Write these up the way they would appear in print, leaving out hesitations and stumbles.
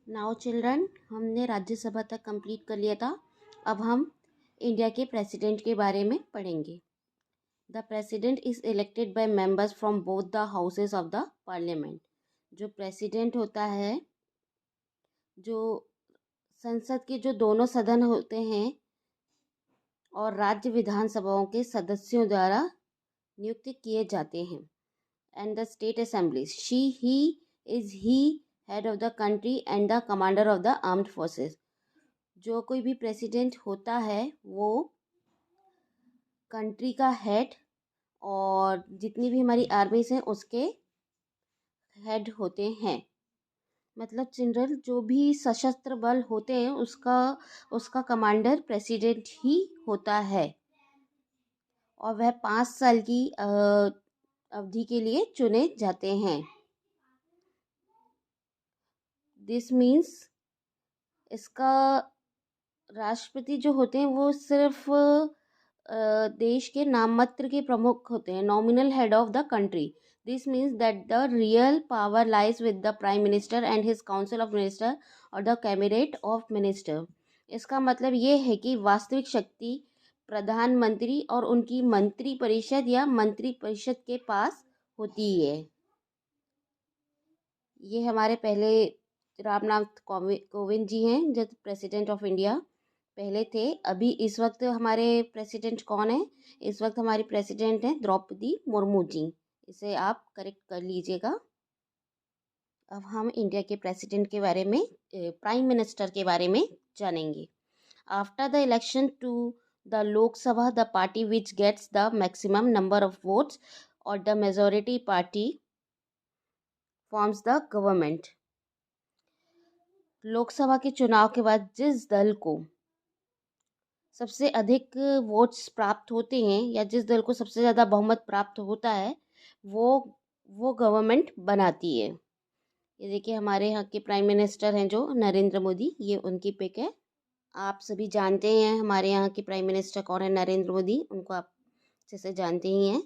Now children, हमने राज्यसभा तक complete कर लिया था। अब हम इंडिया के प्रेसिडेंट के बारे में पढ़ेंगे। The president is elected by members from both the houses of the parliament. जो प्रेसिडेंट होता है, जो संसद के जो दोनों सदन होते हैं और राज्य विधानसभाओं के सदस्यों द्वारा नियुक्त किए जाते हैं। And the state assemblies, she he is he head of the country and the commander of the armed forces. जो कोई भी प्रेसिडेंट होता है वो कंट्री का हेड और जितनी भी हमारी आर्मीज हैं उसके हेड होते हैं। मतलब जनरल जो भी सशस्त्र बल होते हैं उसका कमांडर प्रेसिडेंट ही होता है और वह 5 साल की अवधि के लिए चुने जाते हैं। दिस मीन्स इसका राष्ट्रपति जो होते हैं वो सिर्फ देश के नाम मात्र के प्रमुख होते हैं, nominal head of the country. This means that the real power lies with the prime minister and his council of minister और द कैबिनेट ऑफ मिनिस्टर। इसका मतलब ये है कि वास्तविक शक्ति प्रधानमंत्री और उनकी मंत्री परिषद या मंत्री परिषद के पास होती है। ये हमारे पहले रामनाथ कोविंद जी हैं जो प्रेसिडेंट ऑफ इंडिया पहले थे। अभी इस वक्त हमारे प्रेसिडेंट कौन है? इस वक्त हमारी प्रेसिडेंट हैं द्रौपदी मुर्मू जी। इसे आप करेक्ट कर लीजिएगा। अब हम इंडिया के प्रेसिडेंट के बारे में, प्राइम मिनिस्टर के बारे में जानेंगे। After the election to the Lok Sabha, the party which gets the maximum number of votes और the majority party forms the government. Lok Sabha के चुनाव के बाद जिस दल को सबसे अधिक वोट्स प्राप्त होते हैं या जिस दल को सबसे ज़्यादा बहुमत प्राप्त होता है वो गवर्नमेंट बनाती है। ये देखिए हमारे यहाँ के प्राइम मिनिस्टर हैं जो नरेंद्र मोदी, ये उनकी पिक है। आप सभी जानते हैं हमारे यहाँ के प्राइम मिनिस्टर कौन है, नरेंद्र मोदी। उनको आप अच्छे से जानते ही हैं।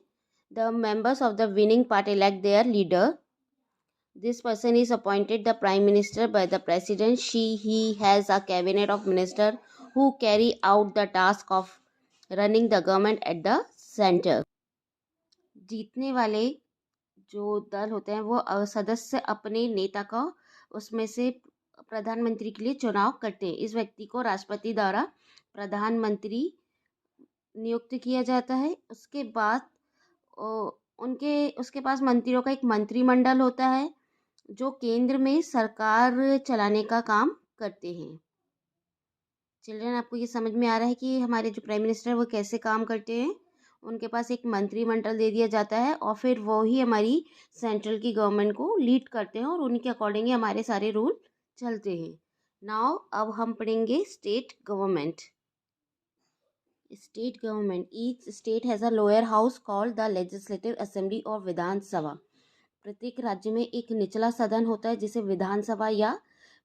The members of the winning party elect their leader. This person is appointed the Prime Minister by the President. He has a cabinet of ministers who carry out the task of running the government at the center. जीतने वाले जो दल होते हैं वो सदस्य अपने नेता का उसमें से प्रधानमंत्री के लिए चुनाव करते हैं। इस व्यक्ति को राष्ट्रपति द्वारा प्रधानमंत्री नियुक्त किया जाता है। उसके बाद उसके पास मंत्रियों का एक मंत्रिमंडल होता है जो केंद्र में सरकार चलाने का काम करते हैं। चिल्ड्रन, आपको ये समझ में आ रहा है कि हमारे जो प्राइम मिनिस्टर वो कैसे काम करते हैं? उनके पास एक मंत्रिमंडल दे दिया जाता है और फिर वो ही हमारी सेंट्रल की गवर्नमेंट को लीड करते हैं और उनके अकॉर्डिंग ही हमारे सारे रूल चलते हैं। नाउ अब हम पढ़ेंगे state government. State government, each state has a lower house called the legislative assembly और विधानसभा। प्रत्येक राज्य में एक निचला सदन होता है जिसे विधानसभा या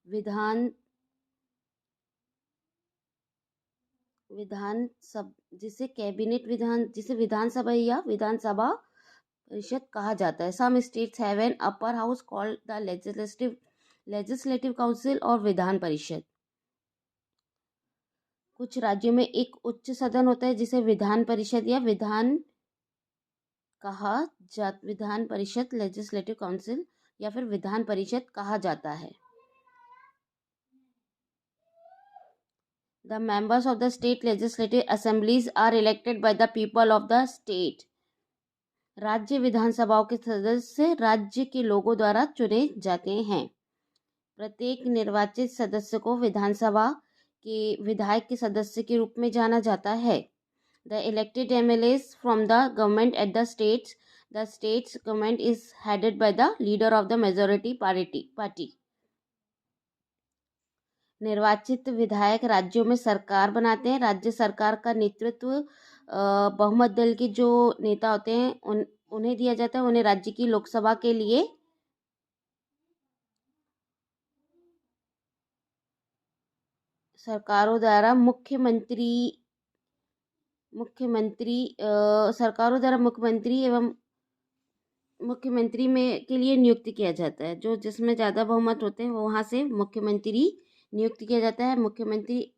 विधान विधान सब जिसे कैबिनेट विधान जिसे विधानसभा या विधानसभा परिषद कहा जाता है। Some states have an upper house called the legislative council और विधान परिषद। कुछ राज्यों में एक उच्च सदन होता है जिसे विधान परिषद या विधान परिषद, लेजिस्लेटिव काउंसिल या फिर विधान परिषद कहा जाता है। The members of the state legislative assemblies are elected by the people of the state. राज्य विधानसभाओं के सदस्य राज्य के लोगों द्वारा चुने जाते हैं। प्रत्येक निर्वाचित सदस्य को विधानसभा के विधायक के सदस्य के रूप में जाना जाता है। The elected MLAs from the government at the states. The state's government is headed by the leader of the majority party. निर्वाचित विधायक राज्यों में सरकार बनाते हैं। राज्य सरकार का नेतृत्व बहुमत दल के जो नेता होते हैं उन्हें दिया जाता है। उन्हें राज्य की लोकसभा के लिए सरकारों द्वारा मुख्यमंत्री एवं मुख्यमंत्री में के लिए नियुक्त किया जाता है। जो जिसमें ज़्यादा बहुमत होते हैं वो वहाँ से मुख्यमंत्री नियुक्त किया जाता है। मुख्यमंत्री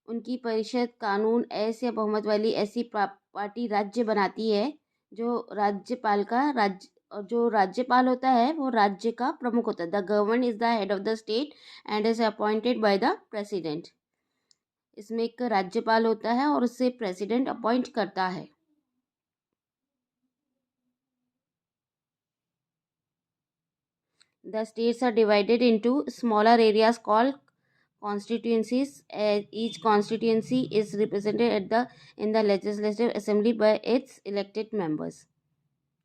उनकी परिषद कानून ऐसे या बहुमत वाली ऐसी पार्टी राज्य बनाती है जो राज्यपाल का राज्य और जो राज्यपाल होता है वो राज्य का प्रमुख होता है। The government is the head of the state and is appointed by the president. इसमें एक राज्यपाल होता है और उससे प्रेसिडेंट अपॉइंट करता है। The states are divided into smaller areas called constituencies. Each constituency is represented in the legislative assembly by its elected members.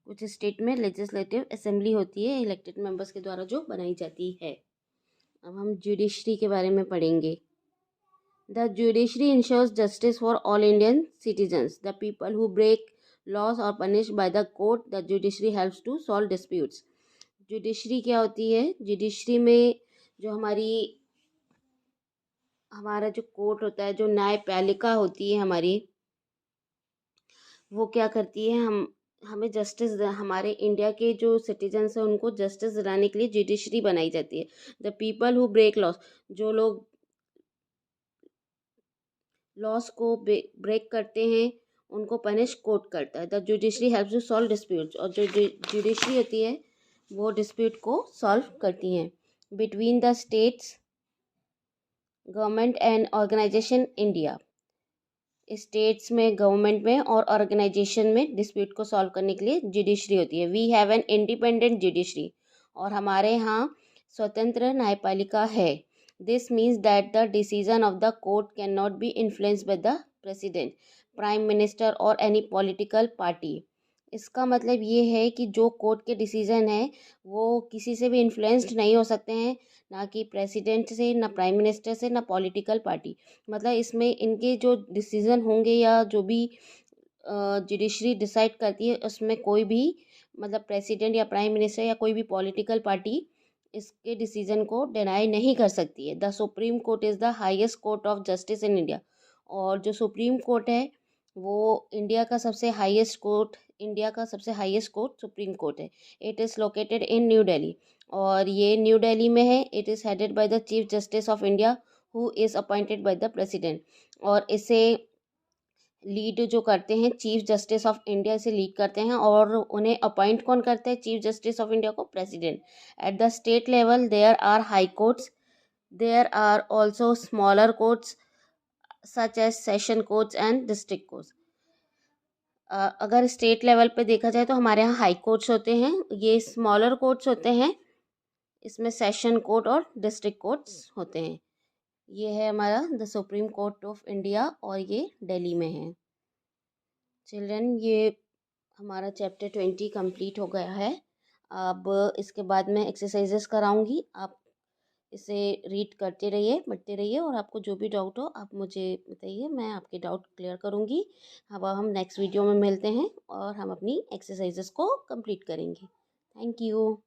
कुछ स्टेट में लेजिस्लेटिव असेंबली होती है इलेक्टेड मेंबर्स के द्वारा जो बनाई जाती है। अब हम जुडिशरी के बारे में पढ़ेंगे। The judiciary ensures justice for all Indian citizens. The people who break laws और punish by the court. The judiciary helps to solve disputes. Judiciary क्या होती है? जुडिशरी में जो हमारा जो कोर्ट होता है, जो न्यायपालिका होती है हमारी, वो क्या करती है? हमें जस्टिस, हमारे इंडिया के जो सिटीजन्स हैं उनको जस्टिस दिलाने के लिए जुडिशरी बनाई जाती है। The people who break laws, जो लोग लॉस को ब्रेक करते हैं उनको पनिश कोर्ट करता है। The judiciary helps to solve disputes, और जो जुडिशरी होती है वो डिस्प्यूट को सॉल्व करती हैं। Between the states government and organisation India, states में, गवर्नमेंट में और ऑर्गेनाइजेशन में डिस्प्यूट को सॉल्व करने के लिए जुडिशरी होती है। We have an independent judiciary, और हमारे यहाँ स्वतंत्र न्यायपालिका है। This means that the decision of the court can not be influenced by the president, prime minister और एनी पॉलिटिकल पार्टी। इसका मतलब ये है कि जो कोर्ट के डिसीजन है वो किसी से भी इन्फ्लुएंस्ड नहीं हो सकते हैं, ना कि प्रेसिडेंट से, ना प्राइम मिनिस्टर से, ना पॉलिटिकल पार्टी। मतलब इसमें इनके जो डिसीजन होंगे या जो भी जुडिशरी डिसाइड करती है उसमें कोई भी, मतलब प्रेसिडेंट या प्राइम मिनिस्टर या कोई भी पॉलिटिकल पार्टी इसके डिसीजन को डिनाई नहीं कर सकती है। The supreme court is the highest court of justice in India, और जो सुप्रीम कोर्ट है वो इंडिया का सबसे हाईएस्ट कोर्ट सुप्रीम कोर्ट है। It is located in new Delhi, और ये न्यू दिल्ली में है। It is headed by the chief justice of India who is appointed by the president, और इसे लीड जो करते हैं चीफ जस्टिस ऑफ इंडिया से लीड करते हैं, और उन्हें अपॉइंट कौन करते हैं? चीफ जस्टिस ऑफ इंडिया को president. At the state level there are high courts, there are also smaller courts such as session courts and district courts. अगर स्टेट लेवल पे देखा जाए तो हमारे यहाँ हाई कोर्ट्स होते हैं, ये स्मॉलर कोर्ट्स होते हैं, इसमें सेशन कोर्ट और डिस्ट्रिक्ट कोर्ट्स होते हैं। ये है हमारा the supreme court of India, और ये दिल्ली में है। चिल्ड्रन, ये हमारा चैप्टर 20 कंप्लीट हो गया है। अब इसके बाद मैं एक्सरसाइजेस कराऊंगी, आप इसे रीड करते रहिए, पढ़ते रहिए, और आपको जो भी डाउट हो आप मुझे बताइए, मैं आपके डाउट क्लियर करूंगी। अब हम नेक्स्ट वीडियो में मिलते हैं और हम अपनी एक्सरसाइजेस को कंप्लीट करेंगे। Thank you.